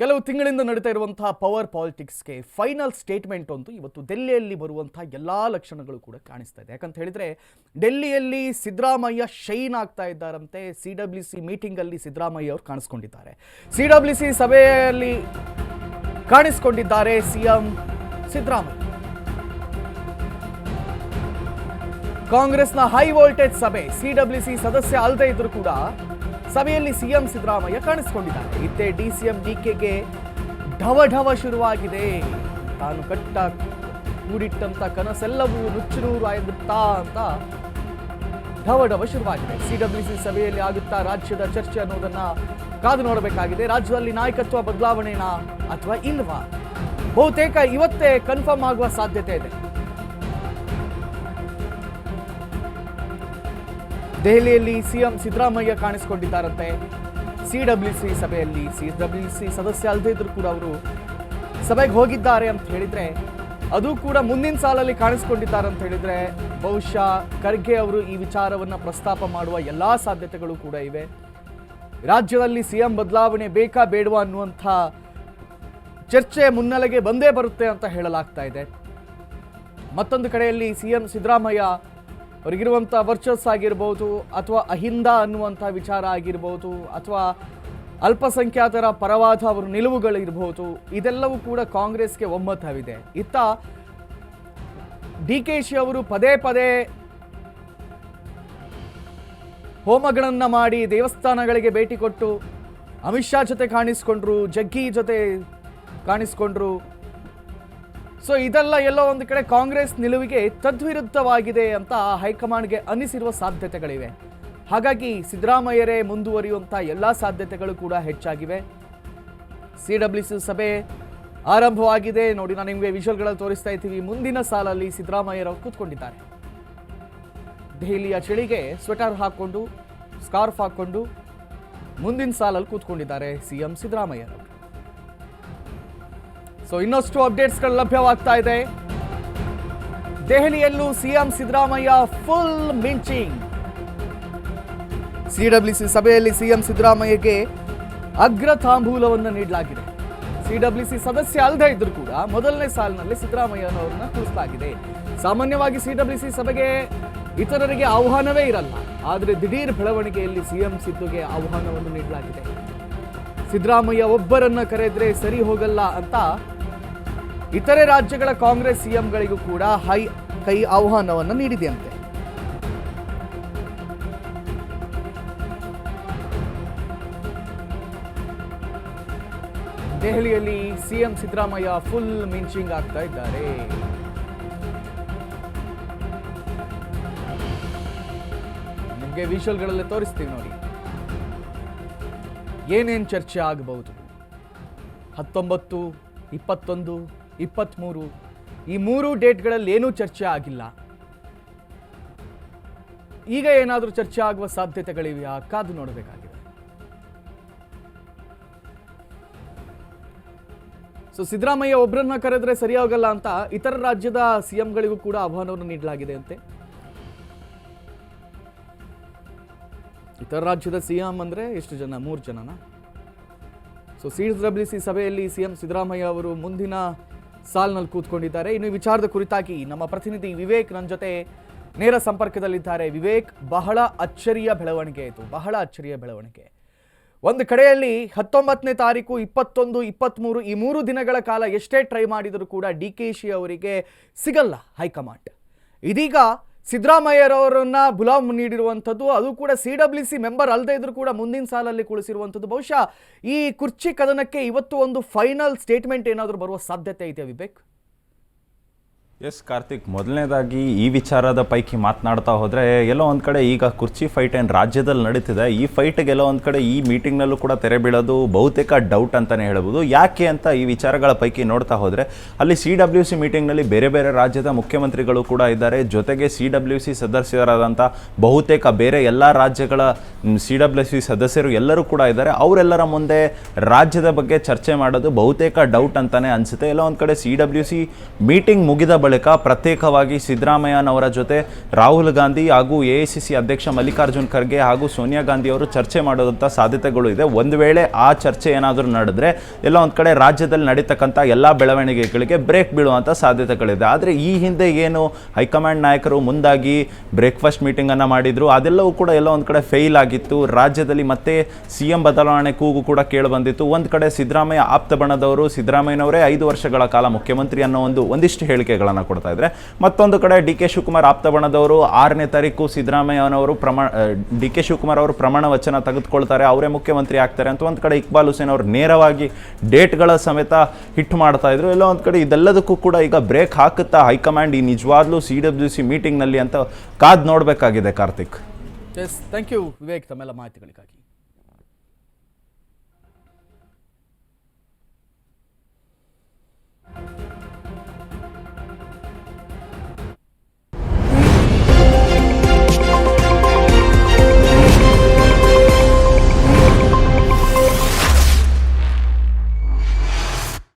ಕೆಲವು ತಿಂಗಳಿಂದ ನಡೀತಾ ಇರುವಂತಹ ಪವರ್ ಪಾಲಿಟಿಕ್ಸ್ಗೆ ಫೈನಲ್ ಸ್ಟೇಟ್ಮೆಂಟ್ ಒಂದು ಇವತ್ತು ಡೆಲ್ಲಿಯಲ್ಲಿ ಬರುವಂತಹ ಎಲ್ಲಾ ಲಕ್ಷಣಗಳು ಕೂಡ ಕಾಣಿಸ್ತಾ ಇದೆ. ಯಾಕಂತ ಹೇಳಿದ್ರೆ ಡೆಲ್ಲಿಯಲ್ಲಿ ಸಿದ್ದರಾಮಯ್ಯ ಶೈನ್ ಆಗ್ತಾ ಇದ್ದಾರಂತೆ. ಸಿಡಬ್ಲ್ಯೂಸಿ ಮೀಟಿಂಗ್ ಅಲ್ಲಿ ಸಿದ್ದರಾಮಯ್ಯ ಅವರು ಕಾಣಿಸ್ಕೊಂಡಿದ್ದಾರೆ. ಸಿಡಬ್ಲ್ಯೂಸಿ ಸಭೆಯಲ್ಲಿ ಕಾಣಿಸ್ಕೊಂಡಿದ್ದಾರೆ ಸಿಎಂ ಸಿದ್ದರಾಮಯ್ಯ. ಕಾಂಗ್ರೆಸ್ನ ಹೈ ವೋಲ್ಟೇಜ್ ಸಭೆ, ಸಿಡಬ್ಲ್ಯೂಸಿ ಸದಸ್ಯ ಅಲ್ಲದೆ ಇದ್ರೂ ಕೂಡ ಸಭೆಯಲ್ಲಿ ಸಿಎಂ ಸಿದ್ದರಾಮಯ್ಯ ಕಾಣಿಸಿಕೊಂಡಿದ್ದಾರೆ. ಇತ್ತೆ ಡಿಸಿಎಂ ಡಿಕೆಗೆ ಢವ ಶುರುವಾಗಿದೆ. ತಾನು ಕೂಡಿಟ್ಟಂತ ಕನಸೆಲ್ಲವೂ ನುಚ್ಚುನೂರು ಆಗಿಬಿಡ್ತಾ ಅಂತ ಢವ ಶುರುವಾಗಿದೆ. ಸಿಡಬ್ಲ್ಯೂಸಿ ಸಭೆಯಲ್ಲಿ ಆಗುತ್ತಾ ರಾಜ್ಯದ ಚರ್ಚೆ ಅನ್ನೋದನ್ನ ಕಾದು ನೋಡಬೇಕಾಗಿದೆ. ರಾಜ್ಯದಲ್ಲಿ ನಾಯಕತ್ವ ಬದಲಾವಣೆನಾ ಅಥವಾ ಇಲ್ವಾ? ಬಹುತೇಕ ಇವತ್ತೇ ಕನ್ಫರ್ಮ್ ಆಗುವ ಸಾಧ್ಯತೆ ಇದೆ. ದೆಹಲಿಯಲ್ಲಿ ಸಿಎಂ ಸಿದ್ದರಾಮಯ್ಯ ಕಾಣಿಸಿಕೊಂಡಿದ್ದಾರಂತೆ. ಸಿಡಬ್ಲ್ಯೂಸಿ ಸಭೆಯಲ್ಲಿ ಸಿಡಬ್ಲ್ಯೂಸಿ ಸದಸ್ಯ ಅಲ್ಲದೇ ಇದ್ರೂ ಕೂಡ ಅವರು ಸಭೆಗೆ ಹೋಗಿದ್ದಾರೆ ಅಂತ ಹೇಳಿದ್ರೆ, ಅದು ಕೂಡ ಮುಂದಿನ ಸಾಲಲ್ಲಿ ಕಾಣಿಸ್ಕೊಂಡಿದ್ದಾರೆ ಅಂತ ಹೇಳಿದ್ರೆ ಬಹುಶಃ ಖರ್ಗೆ ಅವರು ಈ ವಿಚಾರವನ್ನ ಪ್ರಸ್ತಾಪ ಮಾಡುವ ಎಲ್ಲಾ ಸಾಧ್ಯತೆಗಳು ಕೂಡ ಇವೆ. ರಾಜ್ಯದಲ್ಲಿ ಸಿಎಂ ಬದಲಾವಣೆ ಬೇಕಾ ಬೇಡವಾ ಅನ್ನುವಂಥ ಚರ್ಚೆ ಮುನ್ನೆಲೆಗೆ ಬಂದೇ ಬರುತ್ತೆ ಅಂತ ಹೇಳಲಾಗ್ತಾ ಇದೆ. ಮತ್ತೊಂದು ಕಡೆಯಲ್ಲಿ ಸಿಎಂ ಸಿದ್ದರಾಮಯ್ಯ ಅವರಿಗಿರುವಂಥ ವರ್ಚಸ್ ಆಗಿರ್ಬೋದು, ಅಥವಾ ಅಹಿಂದ ಅನ್ನುವಂಥ ವಿಚಾರ ಆಗಿರ್ಬೋದು, ಅಥವಾ ಅಲ್ಪಸಂಖ್ಯಾತರ ಪರವಾದ ಅವರ ನಿಲುವುಗಳಿರ್ಬೋದು, ಇದೆಲ್ಲವೂ ಕೂಡ ಕಾಂಗ್ರೆಸ್ಗೆ ಒಮ್ಮತವಿದೆ. ಇತ್ತ ಡಿಕೆಶಿ ಅವರು ಪದೇ ಪದೇ ಹೋಮಗಳನ್ನ ಮಾಡಿ ದೇವಸ್ಥಾನಗಳಿಗೆ ಭೇಟಿ ಕೊಟ್ಟು ಅಮಿತ್ ಶಾ ಜೊತೆ ಕಾಣಿಸ್ಕೊಂಡ್ರು, ಜಗ್ಗಿ ಜೊತೆ ಕಾಣಿಸ್ಕೊಂಡ್ರು. ಸೊ ಇದೆಲ್ಲ ಎಲ್ಲೋ ಒಂದು ಕಡೆ ಕಾಂಗ್ರೆಸ್ ನಿಲುವಿಗೆ ತದ್ವಿರುದ್ಧವಾಗಿದೆ ಅಂತ ಹೈಕಮಾಂಡ್ಗೆ ಅನ್ನಿಸಿರುವ ಸಾಧ್ಯತೆಗಳಿವೆ. ಹಾಗಾಗಿ ಸಿದ್ದರಾಮಯ್ಯರೇ ಮುಂದುವರಿಯುವಂಥ ಎಲ್ಲ ಸಾಧ್ಯತೆಗಳು ಕೂಡ ಹೆಚ್ಚಾಗಿವೆ. ಸಿಡಬ್ಲ್ಯೂಸಿ ಸಭೆ ಆರಂಭವಾಗಿದೆ. ನೋಡಿ, ನಾನು ನಿಮಗೆ ವಿಜುವಲ್ಗಳಲ್ಲಿ ತೋರಿಸ್ತಾ ಇದ್ದೀವಿ. ಮುಂದಿನ ಸಾಲಲ್ಲಿ ಸಿದ್ದರಾಮಯ್ಯರವರು ಕೂತ್ಕೊಂಡಿದ್ದಾರೆ. ದೆಹಲಿಯ ಚಳಿಗೆ ಸ್ವೆಟರ್ ಹಾಕೊಂಡು, ಸ್ಕಾರ್ಫ್ ಹಾಕೊಂಡು ಮುಂದಿನ ಸಾಲಲ್ಲಿ ಕೂತ್ಕೊಂಡಿದ್ದಾರೆ ಸಿಎಂ ಸಿದ್ದರಾಮಯ್ಯರವರು. ಸೊ ಇನ್ನಷ್ಟು ಅಪ್ಡೇಟ್ಸ್ಗಳು ಲಭ್ಯವಾಗ್ತಾ ಇದೆ. ದೆಹಲಿಯಲ್ಲೂ ಸಿಎಂ ಸಿದ್ದರಾಮಯ್ಯ ಫುಲ್ ಮಿಂಚಿಂಗ್. ಸಿಡಬ್ಲ್ಯೂಸಿ ಸಭೆಯಲ್ಲಿ ಸಿಎಂ ಸಿದ್ದರಾಮಯ್ಯಗೆ ಅಗ್ರ ತಾಂಬೂಲವನ್ನು ನೀಡಲಾಗಿದೆ. ಸಿಡಬ್ಲ್ಯೂಸಿ ಸದಸ್ಯ ಅಲ್ಲದೆ ಇದ್ರೂ ಕೂಡ ಮೊದಲನೇ ಸಾಲಿನಲ್ಲಿ ಸಿದ್ದರಾಮಯ್ಯನವರನ್ನ ಕೂರಿಸಲಾಗಿದೆ. ಸಾಮಾನ್ಯವಾಗಿ ಸಿಡಬ್ಲ್ಯೂಸಿ ಸಭೆಗೆ ಇತರರಿಗೆ ಆಹ್ವಾನವೇ ಇರಲ್ಲ, ಆದರೆ ದಿಢೀರ್ ಬೆಳವಣಿಗೆಯಲ್ಲಿ ಸಿಎಂ ಸಿದ್ದುಗೆ ಆಹ್ವಾನವನ್ನು ನೀಡಲಾಗಿದೆ. ಸಿದ್ದರಾಮಯ್ಯ ಒಬ್ಬರನ್ನ ಕರೆದ್ರೆ ಸರಿ ಹೋಗಲ್ಲ ಅಂತ ಇತರೆ ರಾಜ್ಯಗಳ ಕಾಂಗ್ರೆಸ್ ಸಿಎಂಗಳಿಗೂ ಕೂಡ ಕೈ ಆಹ್ವಾನವನ್ನು ನೀಡಿದೆಯಂತೆ. ದೆಹಲಿಯಲ್ಲಿ ಸಿಎಂ ಸಿದ್ದರಾಮಯ್ಯ ಫುಲ್ ಮಿಂಚಿಂಗ್ ಆಗ್ತಾ ಇದ್ದಾರೆ. ನಿಮಗೆ ವಿಜುವಲ್ಗಳಲ್ಲಿ ತೋರಿಸ್ತೀವಿ ನೋಡಿ ಏನೇನ್ ಚರ್ಚೆ ಆಗಬಹುದು. 19, 21, 23 ಈ 3 ಡೇಟ್ಗಳಲ್ಲಿ ಏನೂ ಚರ್ಚೆ ಆಗಿಲ್ಲ. ಈಗ ಏನಾದರೂ ಚರ್ಚೆ ಆಗುವ ಸಾಧ್ಯತೆಗಳಿವೆಯಾ? ಕಾದು ನೋಡಬೇಕಾಗಿದೆ. ಸೊ ಸಿದ್ದರಾಮಯ್ಯ ಒಬ್ಬರನ್ನ ಕರೆದ್ರೆ ಸರಿಯಾಗಲ್ಲ ಅಂತ ಇತರ ರಾಜ್ಯದ ಸಿಎಂಗಳಿಗೂ ಕೂಡ ಆಹ್ವಾನವನ್ನು ನೀಡಲಾಗಿದೆ ಅಂತೆ. ಇತರ ರಾಜ್ಯದ ಸಿಎಂ ಅಂದ್ರೆ ಎಷ್ಟು ಜನ? 3 ಜನನ? ಸೊ ಸಿಡಬ್ಲ್ಯೂಸಿ ಸಭೆಯಲ್ಲಿ ಸಿಎಂ ಸಿದ್ದರಾಮಯ್ಯ ಅವರು ಮುಂದಿನ ಸಾಲಿನಲ್ಲಿ ಕೂತ್ಕೊಂಡಿದ್ದಾರೆ. ಇನ್ನು ವಿಚಾರದ ಕುರಿತಾಗಿ ನಮ್ಮ ಪ್ರತಿನಿಧಿ ವಿವೇಕ್ ನನ್ನ ಜೊತೆ ನೇರ ಸಂಪರ್ಕದಲ್ಲಿದ್ದಾರೆ. ವಿವೇಕ್, ಬಹಳ ಅಚ್ಚರಿಯ ಬೆಳವಣಿಗೆ ಇದು, ಬಹಳ ಅಚ್ಚರಿಯ ಬೆಳವಣಿಗೆ. ಒಂದು ಕಡೆಯಲ್ಲಿ 19ನೇ ತಾರೀಕು, 21, 23 ಈ 3 ದಿನಗಳ ಕಾಲ ಎಷ್ಟೇ ಟ್ರೈ ಮಾಡಿದರೂ ಕೂಡ ಡಿಕೆಶಿ ಅವರಿಗೆ ಸಿಗಲ್ಲ ಹೈಕಮಾಂಡ್. ಇದೀಗ ಸಿದ್ದರಾಮಯ್ಯರವರನ್ನ ಬುಲಾವ್ ನೀಡಿರುವಂಥದ್ದು, ಅದು ಕೂಡ ಸಿಡಬ್ಲ್ಯೂಸಿ ಮೆಂಬರ್ ಅಲ್ಲದೆ ಇದ್ರೂ ಕೂಡ ಮುಂದಿನ ಸಾಲಲ್ಲಿ ಕುಳಿಸಿರುವಂಥದ್ದು. ಬಹುಶಃ ಈ ಕುರ್ಚಿ ಕದನಕ್ಕೆ ಇವತ್ತು ಒಂದು ಫೈನಲ್ ಸ್ಟೇಟ್ಮೆಂಟ್ ಏನಾದರೂ ಬರುವ ಸಾಧ್ಯತೆ ಇದೆಯಾ ವಿವೇಕ್? ಎಸ್ ಕಾರ್ತಿಕ್, ಮೊದಲನೇದಾಗಿ ಈ ವಿಚಾರದ ಪೈಕಿ ಮಾತನಾಡ್ತಾ ಹೋದರೆ ಎಲ್ಲೋ ಒಂದು ಕಡೆ ಈಗ ಕುರ್ಚಿ ಫೈಟ್ ಏನು ರಾಜ್ಯದಲ್ಲಿ ನಡೀತಿದೆ, ಈ ಫೈಟ್ಗೆ ಎಲ್ಲೋ ಒಂದು ಕಡೆ ಈ ಮೀಟಿಂಗ್ನಲ್ಲೂ ಕೂಡ ತೆರೆ ಬೀಳೋದು ಬಹುತೇಕ ಡೌಟ್ ಅಂತಲೇ ಹೇಳ್ಬೋದು. ಯಾಕೆ ಅಂತ ಈ ವಿಚಾರಗಳ ಪೈಕಿ ನೋಡ್ತಾ ಹೋದರೆ ಅಲ್ಲಿ ಸಿಡಬ್ಲ್ಯೂಸಿ ಮೀಟಿಂಗ್ನಲ್ಲಿ ಬೇರೆ ಬೇರೆ ರಾಜ್ಯದ ಮುಖ್ಯಮಂತ್ರಿಗಳು ಕೂಡ ಇದ್ದಾರೆ. ಜೊತೆಗೆ ಸಿಡಬ್ಲ್ಯೂಸಿ ಸದಸ್ಯರಾದಂಥ ಬಹುತೇಕ ಬೇರೆ ಎಲ್ಲ ರಾಜ್ಯಗಳ ಸಿಡಬ್ಲ್ಯೂಸಿ ಸದಸ್ಯರು ಎಲ್ಲರೂ ಕೂಡ ಇದ್ದಾರೆ. ಅವರೆಲ್ಲರ ಮುಂದೆ ರಾಜ್ಯದ ಬಗ್ಗೆ ಚರ್ಚೆ ಮಾಡೋದು ಬಹುತೇಕ ಡೌಟ್ ಅಂತಲೇ ಅನಿಸುತ್ತೆ. ಎಲ್ಲೋ ಒಂದು ಕಡೆ ಸಿಡಬ್ಲ್ಯೂಸಿ ಮೀಟಿಂಗ್ ಮುಗಿದ ಬಳಿಕ ಪ್ರತ್ಯೇಕವಾಗಿ ಸಿದ್ದರಾಮಯ್ಯನವರ ಜೊತೆ ರಾಹುಲ್ ಗಾಂಧಿ ಹಾಗೂ AICC ಅಧ್ಯಕ್ಷ ಮಲ್ಲಿಕಾರ್ಜುನ್ ಖರ್ಗೆ ಹಾಗೂ ಸೋನಿಯಾ ಗಾಂಧಿ ಅವರು ಚರ್ಚೆ ಮಾಡೋದಂಥ ಸಾಧ್ಯತೆಗಳು ಇದೆ. ಒಂದು ವೇಳೆ ಆ ಚರ್ಚೆ ಏನಾದರೂ ನಡೆದ್ರೆ ಎಲ್ಲೋ ಒಂದು ಕಡೆ ರಾಜ್ಯದಲ್ಲಿ ನಡೀತಕ್ಕಂಥ ಎಲ್ಲ ಬೆಳವಣಿಗೆಗಳಿಗೆ ಬ್ರೇಕ್ ಬೀಳುವಂಥ ಸಾಧ್ಯತೆಗಳಿದೆ. ಆದರೆ ಈ ಹಿಂದೆ ಏನು ಹೈಕಮಾಂಡ್ ನಾಯಕರು ಮುಂದಾಗಿ ಬ್ರೇಕ್ಫಾಸ್ಟ್ ಮೀಟಿಂಗನ್ನು ಮಾಡಿದ್ರು, ಅದೆಲ್ಲವೂ ಕೂಡ ಎಲ್ಲೋ ಒಂದು ಕಡೆ ಫೇಲ್ ಆಗಿತ್ತು. ರಾಜ್ಯದಲ್ಲಿ ಮತ್ತೆ CM ಬದಲಾವಣೆ ಕೂಗು ಕೂಡ ಕೇಳಿಬಂದಿತ್ತು. ಒಂದು ಕಡೆ ಸಿದ್ದರಾಮಯ್ಯ ಆಪ್ತ ಬಣದವರು ಸಿದ್ದರಾಮಯ್ಯನವರೇ 5 ವರ್ಷಗಳ ಕಾಲ ಮುಖ್ಯಮಂತ್ರಿ ಅನ್ನೋ ಒಂದಿಷ್ಟು ಹೇಳಿಕೆಗಳನ್ನು ಕೊಡ್ತಾ ಇದ್ದಾರೆ. ಮತ್ತೊಂದು ಕಡೆ DK ಶಿವಕುಮಾರ್ ಆಪ್ತ ಬಣದವರು 6ನೇ ತಾರೀಕು ಸಿದ್ದರಾಮಯ್ಯನವರು DK ಶಿವಕುಮಾರ್ ಅವರು ಪ್ರಮಾಣ ವಚನ ತೆಗೆದುಕೊಳ್ತಾರೆ, ಅವರೇ ಮುಖ್ಯಮಂತ್ರಿ ಆಗ್ತಾರೆ ಅಂತ ಒಂದು ಕಡೆ ಇಕ್ಬಾಲ್ ಹುಸೇನ್ ಅವರು ನೇರವಾಗಿ ಡೇಟ್ಗಳ ಸಮೇತ ಹಿಟ್ ಮಾಡ್ತಾ ಇದ್ರು. ಎಲ್ಲೋ ಒಂದು ಕಡೆ ಇದೆಲ್ಲದಕ್ಕೂ ಕೂಡ ಈಗ ಬ್ರೇಕ್ ಹಾಕುತ್ತಾ ಹೈಕಮಾಂಡ್ ಈ ನಿಜವಾಗ್ಲೂ CWC ಮೀಟಿಂಗ್ನಲ್ಲಿ ಅಂತ ಕಾದು ನೋಡಬೇಕಾಗಿದೆ. Karthik, yes, thank you Vivek ತಮ್ಮೆಲ್ಲ ಮಾಹಿತಿಗಳಿಗಾಗಿ.